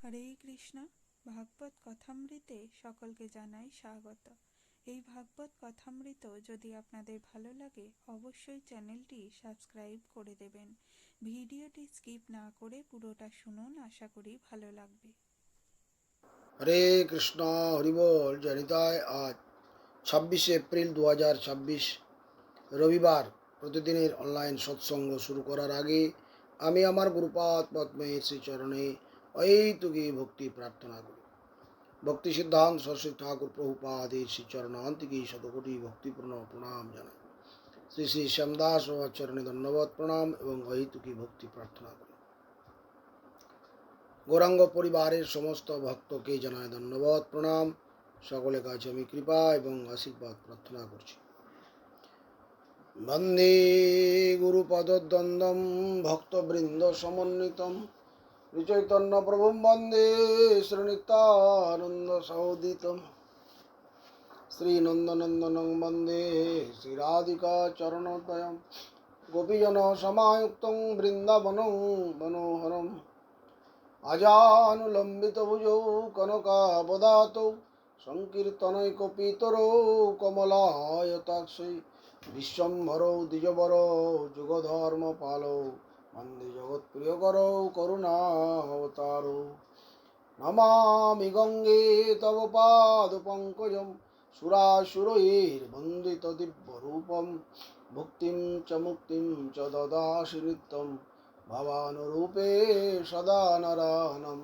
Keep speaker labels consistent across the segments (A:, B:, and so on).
A: হরে কৃষ্ণ। ভাগবত কথামৃতে সকলকে জানাই স্বাগত। এই ভাগবত কথামৃত যদি আপনাদের ভালো লাগে অবশ্যই চ্যানেলটি সাবস্ক্রাইব করে দেবেন। ভিডিওটি স্কিপ না করে পুরোটা শুনুন, আশা করি ভালো লাগবে।
B: হরে কৃষ্ণ, হরিবোল। জনিতায় আজ 26 এপ্রিল 2026 রবিবার। প্রতিদিনের অনলাইন সৎসঙ্গ শুরু করার আগে আমি আমার গুরুপাদ পদ্মের শ্রীচরণে অহেতুকী ভক্তি প্রার্থনা করি। ভক্তি সিদ্ধান্ত সরস্বতী ঠাকুর প্রভুপাদের শ্রীচরণান্তিকে শতকোটি ভক্তিপূর্ণ প্রণাম জানাই। শ্রী শ্রী শ্যামদাস বাবার চরণে ধন্যবাদ প্রণাম এবং অহেতুকী ভক্তি প্রার্থনা করি। গৌরাঙ্গ পরিবারের সমস্ত ভক্তকে জানায় ধন্যবাদ প্রণাম। সকলের কাছে আমি কৃপা এবং আশীর্বাদ প্রার্থনা করছি। বন্দে গুরুপদদ্বন্দ্বম ভক্তবৃন্দ সমন্বিতম শ্রীচৈতন্য প্রভুম বন্দে শ্রীনিত্যানন্দ সহোদিতম শ্রীনন্দনন্দনং বন্দে শ্রীরাধিকা চরণোদয়ম গোপীজন সমায়ুক্তং বৃন্দাবনং মনোহরম আজানুলম্বিতভুজৌ কনকাবদাতৌ সংকীর্তনৈকপিতরৌ কমলায়তাক্ষৈ বিশ্বম্ভরৌ দ্বিজবরৌ যুগধর্মপালৌ বন্দে জগৎপ্রিয়করৌ করুণাবতারৌ। নমামি গঙ্গে তব পাদপঙ্কজং সুরাসুরৈর্বন্দিত দিব্যরূপম ভুক্তিং চ মুক্তিং চ দদাসি নিত্যং ভবানুরূপে সদা নরানম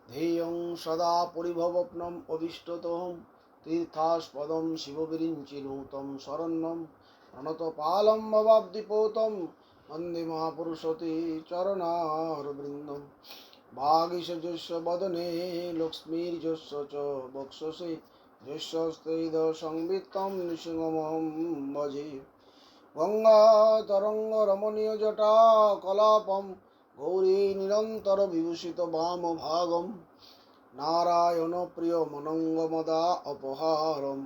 B: ध्येयं सदा परिभवप्नम् अभीष्टतोऽहं तीर्थास्पदं शिवविरिञ्चिनुतं शरण्यं प्रणतपालं भवाब्धिपोतं वन्दे महापुरुषते चरणारविन्दं। वागीशजस्य वदने लक्ष्मीर्यस्य च वक्षसि यस्यस्तेदसंवित्तं नृसिंहमहं भजे। गङ्गातरङ्गरमणीयजटा कलापं गौरी निरन्तर विभूषित वामभागं नारायण प्रिय मनंगमदा अपहारं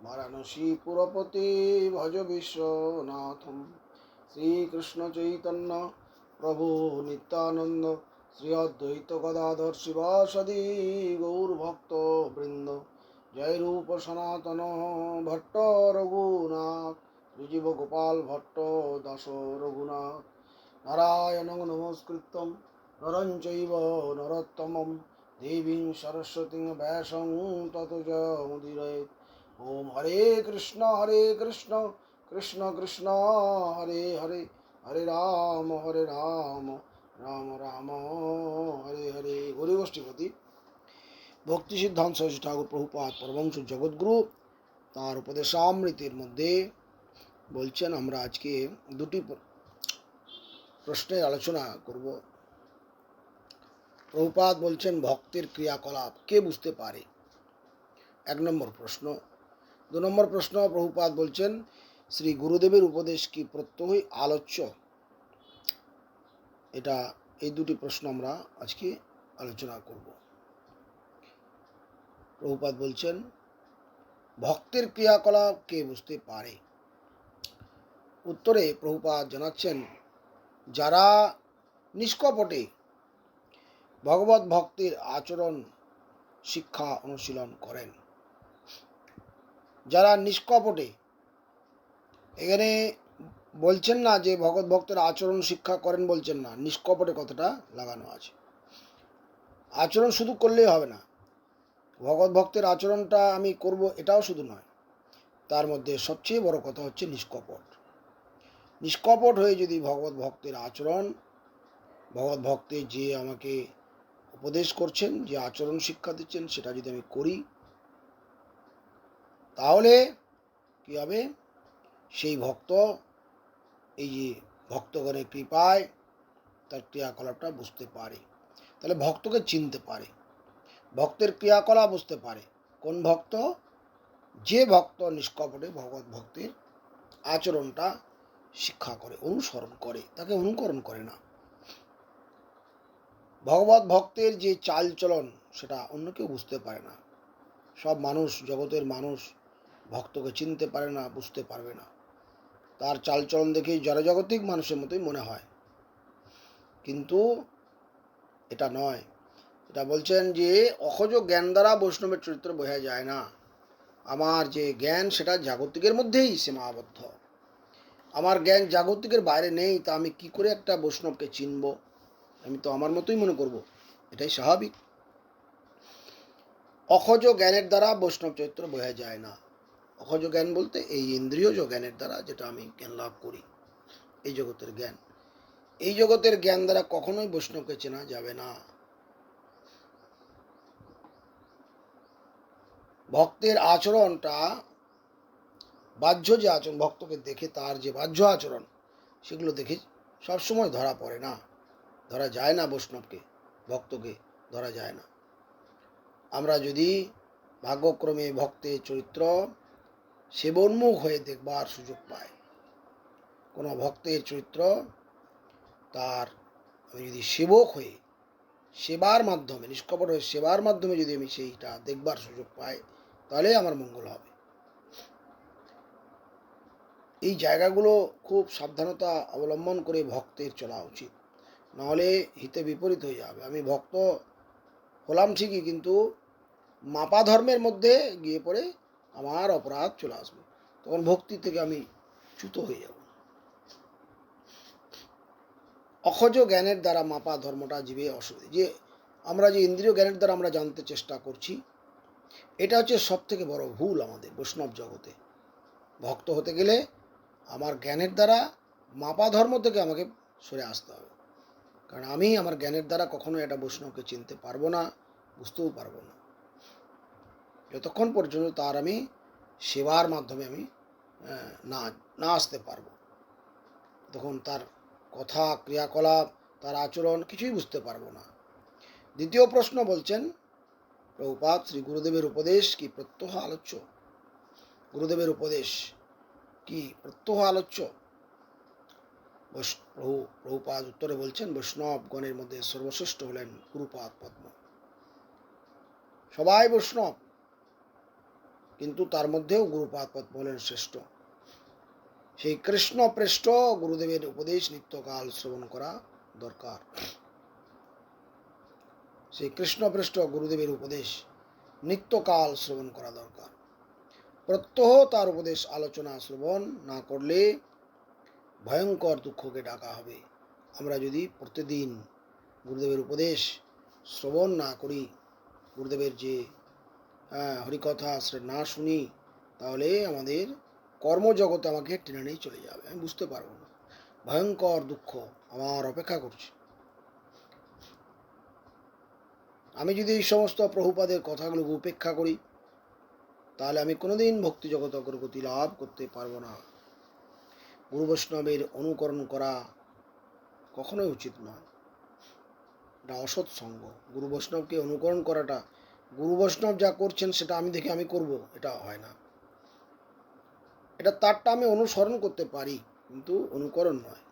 B: वाराणसीपुरपति भज विश्वनाथं। श्रीकृष्ण चैतन्य प्रभु नित्यानंद श्री अद्वैत गदाधर शिवासदि गौरभक्त वृंद। जय रूप सनातन भट्ट रघुनाथ श्रीजीव गोपाल भट्ट दास रघुनाथ। नारायणं नमस्कृत्यं नरं चैव नरोत्तमं देवीं सरस्वतीं व्यासं ततो जयमुदीरयेत्। ॐ हरे कृष्ण कृष्ण कृष्ण हरे हरे, हरे राम राम राम हरे हरे। গৌরী গোষ্ঠীপতি ভক্তি সিদ্ধান্ত সরস্বতী ঠাকুর প্রভুপাদ পরমহংস জগৎগুরু তার উপদেশামৃতের মধ্যে বলছেন, আমরা আজকে দুটি প্রশ্নের আলোচনা করব। প্রভুপাদ বলছেন ভক্তের ক্রিয়াকলাপ কে বুঝতে পারে, 1 নম্বর প্রশ্ন। 2 নম্বর প্রশ্ন, প্রভুপাদ বলছেন শ্রী গুরুদেবের উপদেশ কি প্রত্যহই আলোচ্য। এই দুটি প্রশ্ন আমরা আজকে আলোচনা করব। প্রভুপাদ বলছেন ভক্তের ক্রিয়াকলাপ কে বুঝতে পারে। উত্তরে প্রভুপাদ জানাচ্ছেন, যারা নিষ্কপটে ভগবত ভক্তির আচরণ শিক্ষা অনুশীলন করেন। যারা নিষ্কপটে, এখানে বলছেন না যে ভগবত ভক্তের আচরণ শিক্ষা করেন, বলছেন না, নিষ্কপটে কথাটা লাগানো আছে। আচরণ শুধু করলেই হবে না, ভগবত ভক্তের আচরণটা আমি করব এটাও শুধু নয়, তার মধ্যে সবচেয়ে বড় কথা হচ্ছে নিষ্কপট। নিষ্কপট হয়ে যদি ভগবত ভক্তের আচরণ, ভগবত ভক্তে যে আমাকে উপদেশ করছেন, যে আচরণ শিক্ষা দিচ্ছেন, সেটা যদি আমি করি, তাহলে কি হবে, সেই ভক্ত এই যে ভক্তগণের কৃপায় তার ক্রিয়াকলাপটা বুঝতে পারে। তাহলে ভক্তকে চিনতে পারে, ভক্তের ক্রিয়াকলাপ বুঝতে পারে। কোন ভক্ত? যে ভক্ত নিষ্কপটে ভগবত ভক্তের আচরণটা শিক্ষা করে, অনুসরণ করে, তাকে অনুকরণ করে না। ভগবত ভক্তের যে চালচলন সেটা অন্য কেউ বুঝতে পারে না। সব মানুষ, জগতের মানুষ ভক্তকে চিনতে পারে না, বুঝতে পারবে না। তার চালচলন দেখেই জড়জগতিক মানুষের মতোই মনে হয়, কিন্তু এটা নয়। এটা বলছেন যে অহজ জ্ঞান দ্বারা বৈষ্ণবের চরিত্র বোঝা যায় না। আমার যে জ্ঞান সেটা জাগতিকের মধ্যেই সীমাবদ্ধ। আমার জ্ঞান জাগতিকের বাইরে নেই, তা আমি কি করে একটা বৈষ্ণবকে চিনব? আমি তো আমার মতোই মনে করব, এটাই স্বাভাবিক। অহজ জ্ঞানের দ্বারা বৈষ্ণব চরিত্র বোঝা যায় না। অহজ জ্ঞান বলতে এই ইন্দ্রিয়জ জ্ঞানের দ্বারা যেটা আমি জ্ঞান লাভ করি, এই জগতের জ্ঞান। এই জগতের জ্ঞান দ্বারা কখনোই বৈষ্ণবকে চেনা যাবে না। ভক্তের আচরণটা, বাহ্য যে আচরণ, ভক্তকে দেখে তার যে বাহ্য আচরণ, সেগুলো দেখে সবসময় ধরা পড়ে না, ধরা যায় না। বৈষ্ণবকে, ভক্তকে ধরা যায় না। আমরা যদি ভাগ্যক্রমে ভক্তের চরিত্র সেবন্মুখ হয়ে দেখবার সুযোগ পাই, কোনো ভক্তের চরিত্র তার আমি যদি সেবক হয়ে সেবার মাধ্যমে, নিষ্কপট হয়ে সেবার মাধ্যমে যদি আমি সেইটা দেখবার সুযোগ পাই, তাহলে আমার মঙ্গল হবে। এই জায়গাগুলো খুব সাবধানতা অবলম্বন করে ভক্তের চলা উচিত, নাহলে হিতে বিপরীত হয়ে যাবে। আমি ভক্ত হলাম ঠিকই, কিন্তু মাপা ধর্মের মধ্যে গিয়ে পড়ে আমার অপরাধ চলে আসবে, তখন ভক্তি থেকে আমি চ্যুত হয়ে যাব। অখজ জ্ঞানের দ্বারা মাপা ধর্মটা জীবে অসুবিধা। যে আমরা যে ইন্দ্রিয় জ্ঞানের দ্বারা আমরা জানতে চেষ্টা করছি, এটা হচ্ছে সব থেকে বড় ভুল আমাদের বৈষ্ণব জগতে। ভক্ত হতে গেলে আমার জ্ঞানের দ্বারা মাপা ধর্ম থেকে আমাকে সরে আসতে হবে, কারণ আমি আমার জ্ঞানের দ্বারা কখনো এটা বৈষ্ণবকে চিনতে পারবো না, বুঝতেও পারবো না, যতক্ষণ পর্যন্ত তার আমি সেবার মাধ্যমে আমি না না আসতে পারবো। তখন তার কথা, ক্রিয়াকলাপ, তার আচরণ কিছুই বুঝতে পারবো না। দ্বিতীয় প্রশ্ন বলছেন, প্রভুপাদ শ্রী গুরুদেবের উপদেশ কি প্রত্যহ আলোচ্য? গুরুদেবের উপদেশ কি প্রত্যহ আলোচ্য? প্রভুপাদ উত্তরে বলছেন, বৈষ্ণবগণের মধ্যে সর্বশ্রেষ্ঠ হলেন গুরুপাদ পদ্ম। সবাই বৈষ্ণব, কিন্তু তার মধ্যেও গুরুপাদ পদ্ম হলেন শ্রেষ্ঠ। সেই কৃষ্ণ পৃষ্ঠ গুরুদেবের উপদেশ নিত্যকাল শ্রবণ করা দরকার। সেই কৃষ্ণ পৃষ্ঠ গুরুদেবের উপদেশ নিত্যকাল শ্রবণ করা দরকার। প্রত্যহ তার উপদেশ আলোচনা শ্রবণ না করলে ভয়ঙ্কর দুঃখকে ডাকা হবে। আমরা যদি প্রতিদিন গুরুদেবের উপদেশ শ্রবণ না করি, গুরুদেবের যে হরিকথা না শুনি, তাহলে আমাদের কর্মজগতে আমাকে টেনে নিয়ে চলে যাবে, আমি বুঝতে পারবো না। ভয়ঙ্কর দুঃখ আমার অপেক্ষা করছে। আমি যদি এই সমস্ত প্রভুপাদের কথাগুলোকে উপেক্ষা করি, তাহলে আমি কোনোদিন ভক্তি জগৎ অগ্রগতি লাভ করতে পারবো না। গুরু বৈষ্ণবের অনুকরণ করা কখনোই উচিত নয়, এটা অসৎ সঙ্গ। গুরু বৈষ্ণবকে অনুকরণ করাটা, গুরু বৈষ্ণব যা করছেন সেটা আমি দেখে আমি করব, এটা হয় না। এটা তারটা আমি অনুসরণ করতে পারি, কিন্তু অনুকরণ নয়।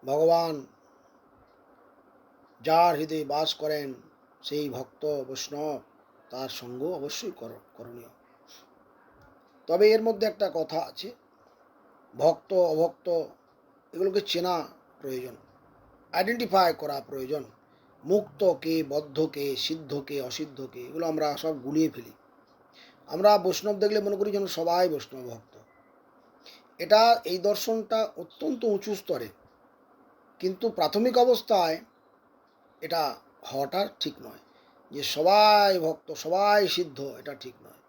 B: ভগবান যার হৃদয়ে বাস করেন, সেই ভক্ত বৈষ্ণব, তার সঙ্গ অবশ্যই করণীয়। তবে এর মধ্যে একটা কথা আছে, ভক্ত অভক্ত এগুলোকে চেনা প্রয়োজন, আইডেন্টিফাই করা প্রয়োজন। মুক্তকে, বদ্ধকে, সিদ্ধকে, অসিদ্ধকে, এগুলো আমরা সব গুলিয়ে ফেলি। আমরা বৈষ্ণব দেখলে মনে করি যেন সবাই বৈষ্ণব ভক্ত। এটা, এই দর্শনটা অত্যন্ত উঁচু স্তরে, কিন্তু প্রাথমিক অবস্থায় এটা হওয়াটা ঠিক নয়, যে সবাই ভক্ত, সবাই সিদ্ধ, এটা ঠিক নয়।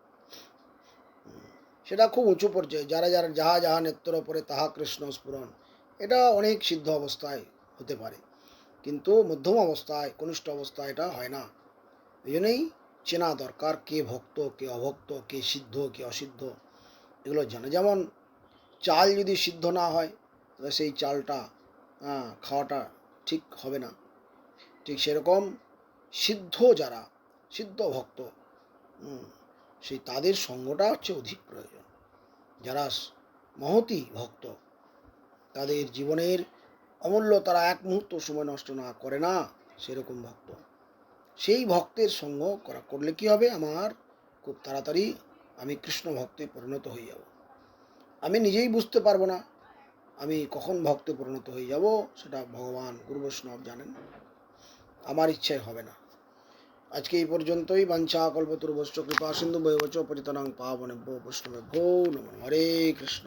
B: সেটা খুব উঁচু পর্যায়ে, যারা যারা যাহা যাহা নেত্র পরে তাহা কৃষ্ণ স্ফুরণ, এটা অনেক সিদ্ধ অবস্থায় হতে পারে, কিন্তু মধ্যম অবস্থায়, কনিষ্ঠ অবস্থায় এটা হয় না। এই জন্যই চেনা দরকার কে ভক্ত, কে অভক্ত, কে সিদ্ধ, কে অসিদ্ধ, এগুলো জানা। যেমন চাল যদি সিদ্ধ না হয়, তাহলে সেই চালটা খাওয়াটা ঠিক হবে না। ঠিক সেরকম সিদ্ধ যারা, সিদ্ধ ভক্ত, সেই তাদের সঙ্গটা হচ্ছে অধিক প্রয়োজন। যারা মহতি ভক্ত, তাদের জীবনের অমূল্য, তারা এক মুহূর্ত সময় নষ্ট না করে না, সেরকম ভক্ত, সেই ভক্তের সঙ্গ করলে কি হবে, আমার খুব তাড়াতাড়ি আমি কৃষ্ণ ভক্তে পরিণত হয়ে যাব। আমি নিজেই বুঝতে পারবো না আমি কখন ভক্তে পরিণত হয়ে যাব সেটা ভগবান গুরু বৈষ্ণব জানেন, আমার ইচ্ছায় হবে না। আজকে এই পর্যন্তই। বাঞ্ছা কল্পতরুভশ্চ কৃপা সিন্ধু ভৈবচ পতিতানাং পাবনেভ্যো বৈষ্ণবেভ্যো নমঃ। হরে কৃষ্ণ।